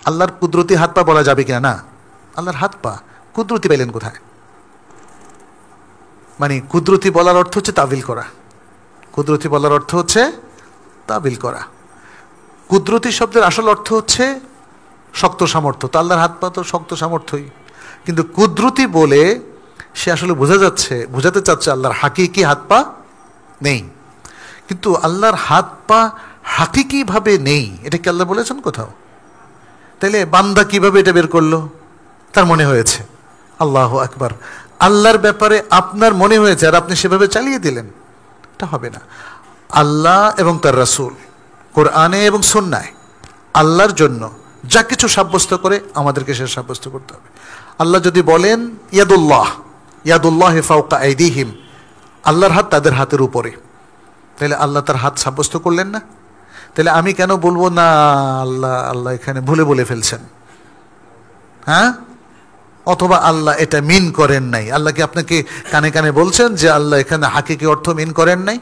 আল্লাহর কুদরতি হাত পা বলা যাবে কিনা? না, আল্লাহর হাত পা কুদরতি পেলেন কোথায়? মানে কুদরতি বলার অর্থ হচ্ছে তাবিল করা। কুদরতি বলার অর্থ হচ্ছে তাবিল করা। কুদরতি শব্দের আসল অর্থ হচ্ছে শক্ত সামর্থ্য। তো আল্লাহর হাত পা তো শক্ত সামর্থ্যই, কিন্তু কুদরতি বলে সে আসলে বোঝাতে চাচ্ছে আল্লাহর হাকিকি হাত পা নেই। কিন্তু আল্লাহর হাত পা হাকিকিভাবে নেই, এটা কি আল্লাহ বলেছেন কোথাও? তাইলে বান্দা কিভাবে এটা বের করলো? তার মনে হয়েছে। আল্লাহু আকবার। আল্লাহর ব্যাপারে আপনার মনে হয়েছে আর আপনি সেভাবে চালিয়ে দিলেন, এটা হবে না। আল্লাহ এবং তার রাসূল কোরআনে এবং সুন্নায় আল্লাহর জন্য যা কিছু সাব্যস্ত করে আমাদেরকে সে সাব্যস্ত করতে হবে। আল্লাহ যদি বলেন ইয়াদুল্লাহি ফাওকা আইদিহিম, আল্লাহর হাত তাদের হাতের উপরে, তাহলে আল্লাহ তার হাত সাব্যস্ত করলেন না? তাহলে আমি কেন বলবো না আল্লাহ এখানে ভুলে বলে ফেলছেন? হ্যাঁ, অথবা আল্লাহ এটা মিন করেন নাই। আল্লাহ কি আপনাকে কানে কানে বলছেন যে আল্লাহ এখানে হাকিকি অর্থ মিন করেন নাই?